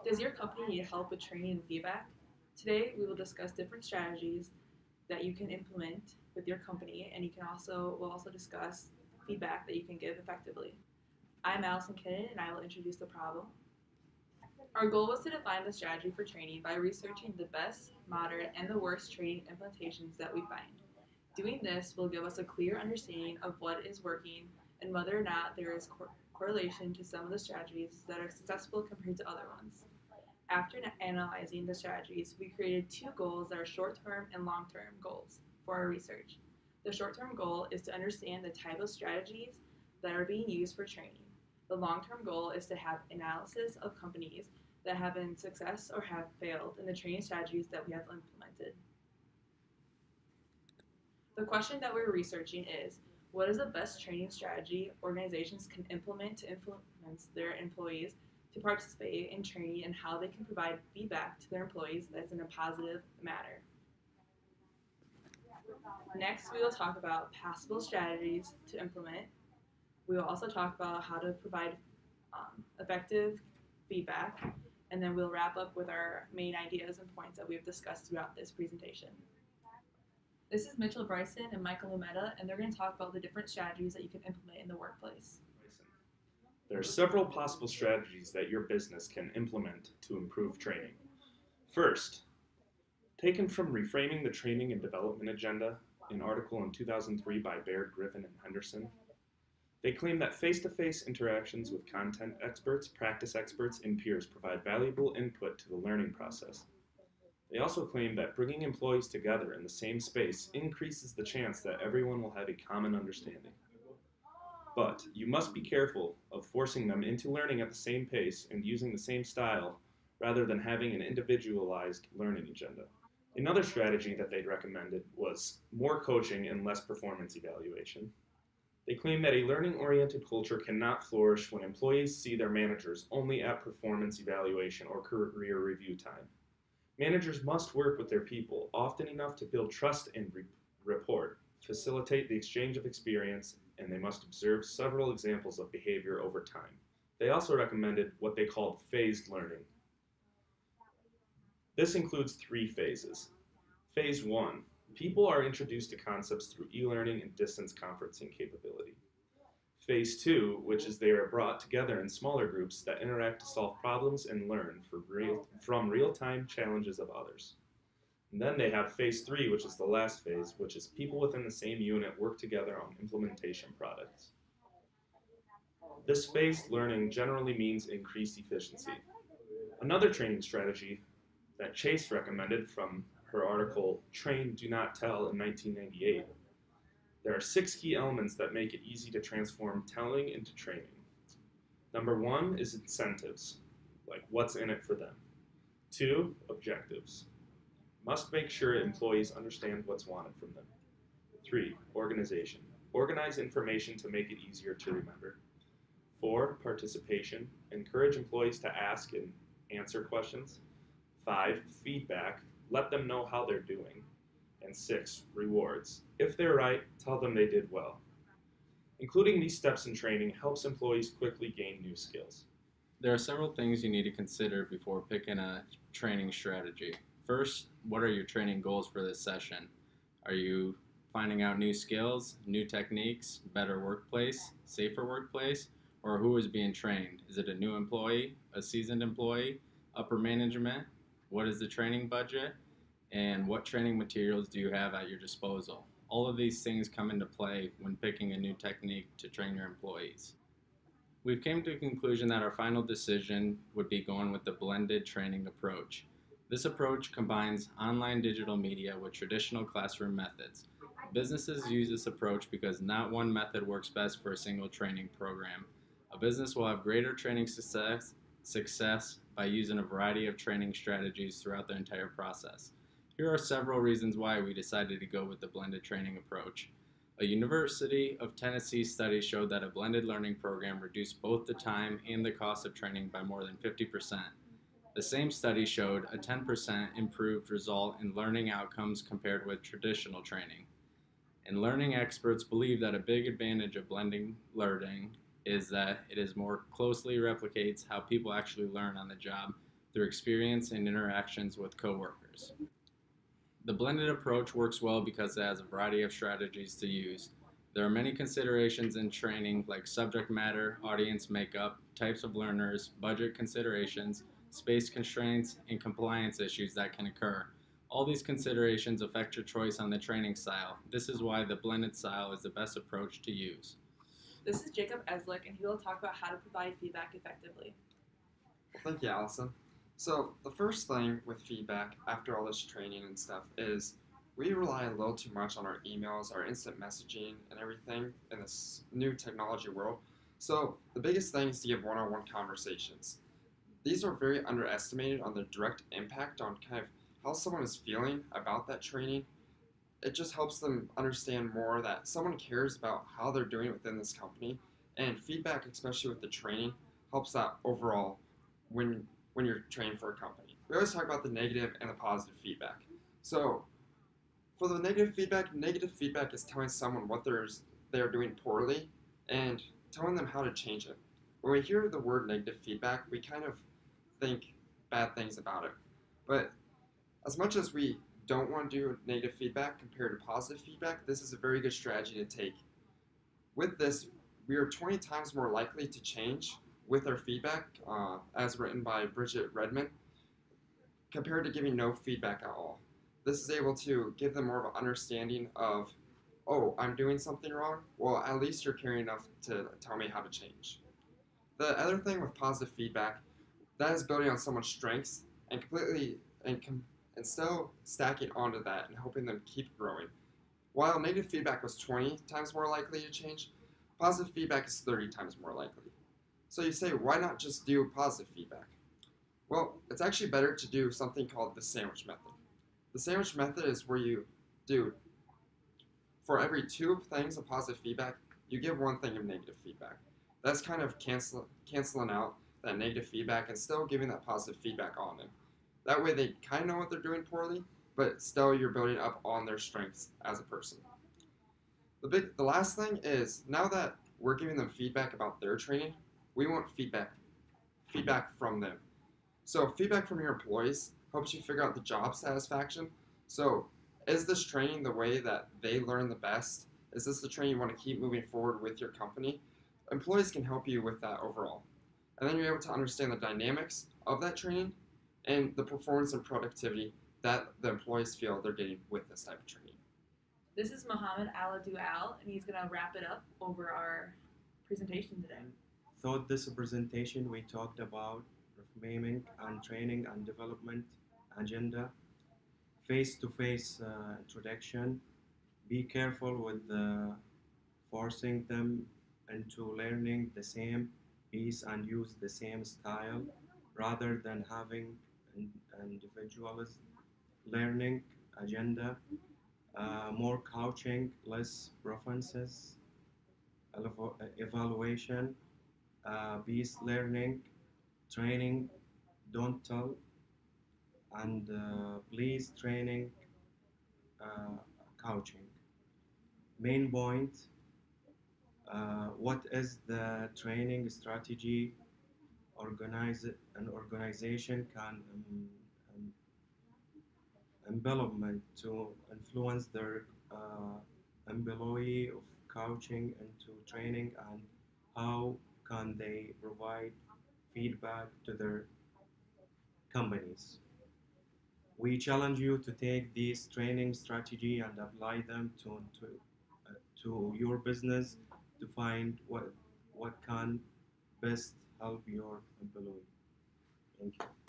Does your company need help with training and feedback? Today, we will discuss different strategies that you can implement with your company, and we'll also discuss feedback that you can give effectively. I'm Allison Kinnan, and I will introduce the problem. Our goal was to define the strategy for training by researching the best, modern, and the worst training implementations that we find. Doing this will give us a clear understanding of what is working and whether or not there is correlation to some of the strategies that are successful compared to other ones. After analyzing the strategies, we created two goals that are short term and long term goals for our research. The short term goal is to understand the type of strategies that are being used for training. The long term goal is to have analysis of companies that have been success or have failed in the training strategies that we have implemented. The question that we're researching is, what is the best training strategy organizations can implement to influence their employees to participate in training and how they can provide feedback to their employees that's in a positive manner. Next, we will talk about possible strategies to implement. We will also talk about how to provide effective feedback, and then we'll wrap up with our main ideas and points that we've discussed throughout this presentation. This is Mitchell Bryson and Michael Lumetta, and they're going to talk about the different strategies that you can implement in the workplace. There are several possible strategies that your business can implement to improve training. First, taken from Reframing the Training and Development Agenda, an article in 2003 by Baird, Griffin, and Henderson, they claim that face-to-face interactions with content experts, practice experts, and peers provide valuable input to the learning process. They also claim that bringing employees together in the same space increases the chance that everyone will have a common understanding. But you must be careful of forcing them into learning at the same pace and using the same style rather than having an individualized learning agenda. Another strategy that they'd recommended was more coaching and less performance evaluation. They claim that a learning-oriented culture cannot flourish when employees see their managers only at performance evaluation or career review time. Managers must work with their people often enough to build trust and rapport, facilitate the exchange of experience, and they must observe several examples of behavior over time. They also recommended what they called phased learning. This includes 3 phases. Phase 1, people are introduced to concepts through e-learning and distance conferencing capability. Phase 2, which is they are brought together in smaller groups that interact to solve problems and learn from real-time challenges of others. And then they have phase 3, which is the last phase, which is people within the same unit work together on implementation products. This phased learning generally means increased efficiency. Another training strategy that Chase recommended from her article, Train, Do Not Tell in 1998, there are 6 key elements that make it easy to transform telling into training. Number 1 is incentives, like what's in it for them. 2, objectives. Must make sure employees understand what's wanted from them. 3, organization. Organize information to make it easier to remember. 4, participation. Encourage employees to ask and answer questions. 5, feedback. Let them know how they're doing. And 6, rewards. If they're right, tell them they did well. Including these steps in training helps employees quickly gain new skills. There are several things you need to consider before picking a training strategy. First, what are your training goals for this session? Are you finding out new skills, new techniques, better workplace, safer workplace, or who is being trained? Is it a new employee, a seasoned employee, upper management? What is the training budget? And what training materials do you have at your disposal? All of these things come into play when picking a new technique to train your employees. We've came to a conclusion that our final decision would be going with the blended training approach. This approach combines online digital media with traditional classroom methods. Businesses use this approach because not one method works best for a single training program. A business will have greater training success by using a variety of training strategies throughout the entire process. Here are several reasons why we decided to go with the blended training approach. A University of Tennessee study showed that a blended learning program reduced both the time and the cost of training by more than 50%. The same study showed a 10% improved result in learning outcomes compared with traditional training. And learning experts believe that a big advantage of blending learning is that it is more closely replicates how people actually learn on the job through experience and interactions with coworkers. The blended approach works well because it has a variety of strategies to use. There are many considerations in training like subject matter, audience makeup, types of learners, budget considerations, space constraints, and compliance issues that can occur. All these considerations affect your choice on the training style. This is why the blended style is the best approach to use. This is Jacob Eslick, and he will talk about how to provide feedback effectively. Thank you, Allison. So the first thing with feedback after all this training and stuff is we rely a little too much on our emails, our instant messaging, and everything in this new technology world. So the biggest thing is to give one-on-one conversations. These are very underestimated on the direct impact on kind of how someone is feeling about that training. It just helps them understand more that someone cares about how they're doing within this company, and feedback, especially with the training, helps that overall when you're training for a company. We always talk about the negative and the positive feedback. So for the negative feedback is telling someone what they're doing poorly and telling them how to change it. When we hear the word negative feedback, we kind of think bad things about it. But as much as we don't want to do negative feedback compared to positive feedback, this is a very good strategy to take. With this, we are 20 times more likely to change with our feedback, as written by Bridget Redman, compared to giving no feedback at all. This is able to give them more of an understanding of, oh, I'm doing something wrong? Well, at least you're caring enough to tell me how to change. The other thing with positive feedback, that is building on someone's strengths and and still stacking onto that and helping them keep growing. While negative feedback was 20 times more likely to change, positive feedback is 30 times more likely. So you say, why not just do positive feedback? Well, it's actually better to do something called the sandwich method. The sandwich method is where you do, for every 2 things of positive feedback, you give 1 thing of negative feedback. That's kind of canceling out that negative feedback and still giving that positive feedback on them. That way they kind of know what they're doing poorly, but still you're building up on their strengths as a person. The last thing is, now that we're giving them feedback about their training, we want feedback from them. So feedback from your employees helps you figure out the job satisfaction. So is this training the way that they learn the best? Is this the training you want to keep moving forward with your company? Employees can help you with that overall. And then you're able to understand the dynamics of that training and the performance and productivity that the employees feel they're getting with this type of training. This is Mohammed Al, and he's going to wrap it up over our presentation today. Throughout this presentation, we talked about reframing and training and development agenda, face-to-face introduction. Be careful with forcing them into learning the same piece and use the same style rather than having an individualist learning agenda. More coaching, less preferences, evaluation, piece learning, training, don't tell, and please training, coaching. Main point, what is the training strategy an organization can implement to influence their employee of coaching into training, and how can they provide feedback to their companies. We challenge you to take this training strategy and apply them to your business to find what can best help your employee. Thank you.